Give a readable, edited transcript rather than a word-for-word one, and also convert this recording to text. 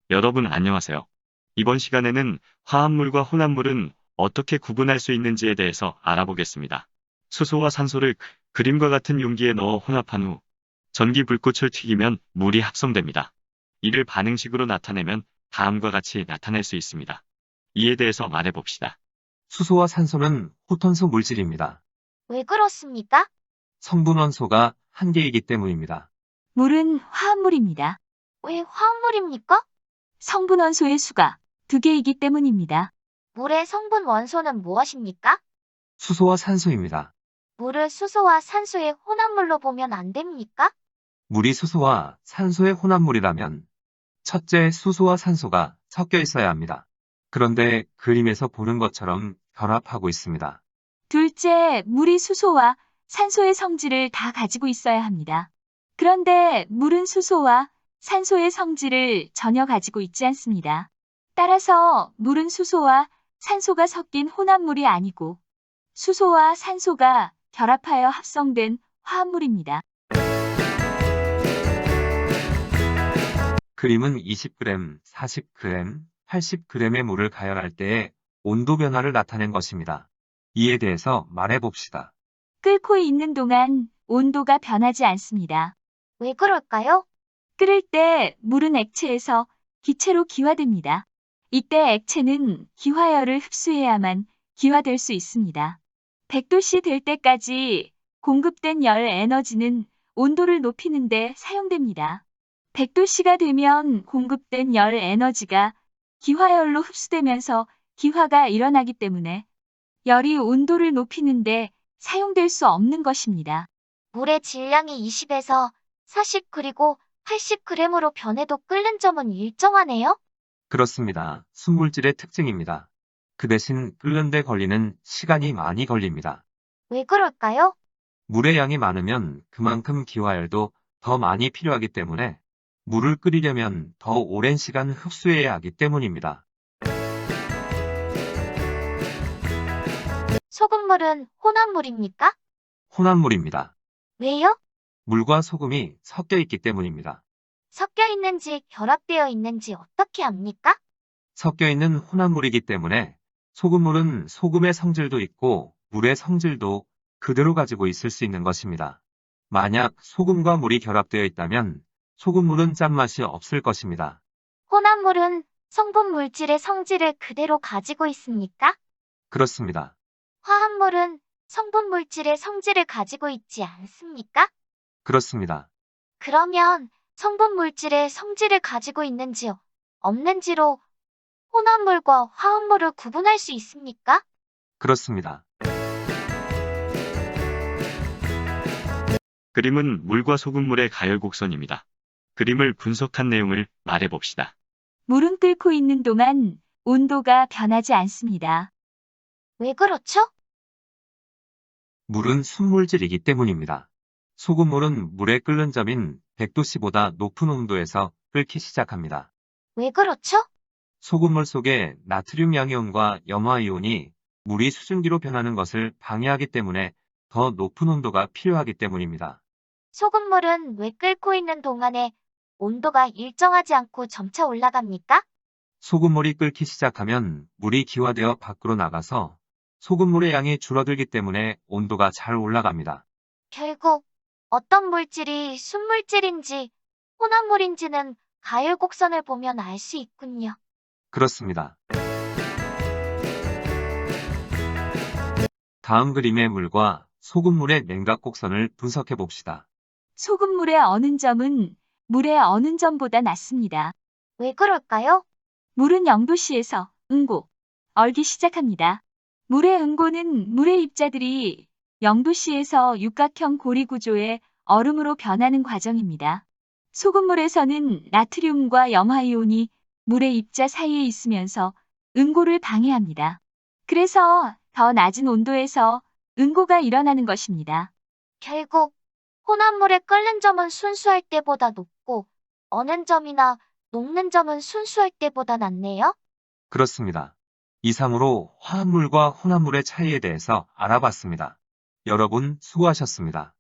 여러분 안녕하세요. 이번 시간에는 화합물과 혼합물은 어떻게 구분할 수 있는지에 대해서 알아보겠습니다. 수소와 산소를 그림과 같은 용기에 넣어 혼합한 후 전기 불꽃을 튀기면 물이 합성됩니다. 이를 반응식으로 나타내면 다음과 같이 나타낼 수 있습니다. 이에 대해서 말해봅시다. 수소와 산소는 호탄소 물질입니다. 왜 그렇습니까? 성분 원소가 한 개이기 때문입니다. 물은 화합물입니다. 왜 화합물입니까? 성분 원소의 수가 2개이기 때문입니다. 물의 성분 원소는 무엇입니까? 수소와 산소입니다. 물을 수소와 산소의 혼합물로 보면 안 됩니까? 물이 수소와 산소의 혼합물이라면 첫째 수소와 산소가 섞여 있어야 합니다. 그런데 그림에서 보는 것처럼 결합하고 있습니다. 둘째, 물이 수소와 산소의 성질을 다 가지고 있어야 합니다. 그런데 물은 수소와 산소의 성질을 전혀 가지고 있지 않습니다. 따라서 물은 수소와 산소가 섞인 혼합물이 아니고 수소와 산소가 결합하여 합성된 화합물입니다. 그림은 20g, 40g, 80g의 물을 가열할 때의 온도 변화를 나타낸 것입니다. 이에 대해서 말해봅시다. 끓고 있는 동안 온도가 변하지 않습니다. 왜 그럴까요? 끓을 때 물은 액체에서 기체로 기화됩니다. 이때 액체는 기화열을 흡수해야만 기화될 수 있습니다. 100도씨 될 때까지 공급된 열 에너지는 온도를 높이는 데 사용됩니다. 100도씨가 되면 공급된 열 에너지가 기화열로 흡수되면서 기화가 일어나기 때문에 열이 온도를 높이는데 사용될 수 없는 것입니다. 물의 질량이 20에서 40 그리고 80g으로 변해도 끓는 점은 일정하네요? 그렇습니다. 순물질의 특징입니다. 그 대신 끓는 데 걸리는 시간이 많이 걸립니다. 왜 그럴까요? 물의 양이 많으면 그만큼 기화열도 더 많이 필요하기 때문에 물을 끓이려면 더 오랜 시간 흡수해야 하기 때문입니다. 소금물은 혼합물입니까? 혼합물입니다. 왜요? 물과 소금이 섞여 있기 때문입니다. 섞여 있는지 결합되어 있는지 어떻게 압니까? 섞여 있는 혼합물이기 때문에 소금물은 소금의 성질도 있고 물의 성질도 그대로 가지고 있을 수 있는 것입니다. 만약 소금과 물이 결합되어 있다면 소금물은 짠맛이 없을 것입니다. 혼합물은 성분 물질의 성질을 그대로 가지고 있습니까? 그렇습니다. 화합물은 성분 물질의 성질을 가지고 있지 않습니까? 그렇습니다. 그러면 성분 물질의 성질을 가지고 있는지 없는지로 혼합물과 화합물을 구분할 수 있습니까? 그렇습니다. 그림은 물과 소금물의 가열 곡선입니다. 그림을 분석한 내용을 말해봅시다. 물은 끓고 있는 동안 온도가 변하지 않습니다. 왜 그렇죠? 물은 순물질이기 때문입니다. 소금물은 물의 끓는 점인 100도씨보다 높은 온도에서 끓기 시작합니다. 왜 그렇죠? 소금물 속에 나트륨 양이온과 염화이온이 물이 수증기로 변하는 것을 방해하기 때문에 더 높은 온도가 필요하기 때문입니다. 소금물은 왜 끓고 있는 동안에 온도가 일정하지 않고 점차 올라갑니까? 소금물이 끓기 시작하면 물이 기화되어 밖으로 나가서 소금물의 양이 줄어들기 때문에 온도가 잘 올라갑니다. 결국 어떤 물질이 순물질인지 혼합물인지는 가열 곡선을 보면 알 수 있군요. 그렇습니다. 다음 그림의 물과 소금물의 냉각 곡선을 분석해 봅시다. 소금물의 어는 점은 물의 어는 점보다 낮습니다. 왜 그럴까요? 물은 0도씨에서 응고, 얼기 시작합니다. 물의 응고는 물의 입자들이 0도씨에서 육각형 고리 구조의 얼음으로 변하는 과정입니다. 소금물에서는 나트륨과 염화이온이 물의 입자 사이에 있으면서 응고를 방해합니다. 그래서 더 낮은 온도에서 응고가 일어나는 것입니다. 결국 혼합물의 끓는 점은 순수할 때보다 높고 어는 점이나 녹는 점은 순수할 때보다 낮네요. 그렇습니다. 이상으로 화합물과 혼합물의 차이에 대해서 알아봤습니다. 여러분 수고하셨습니다.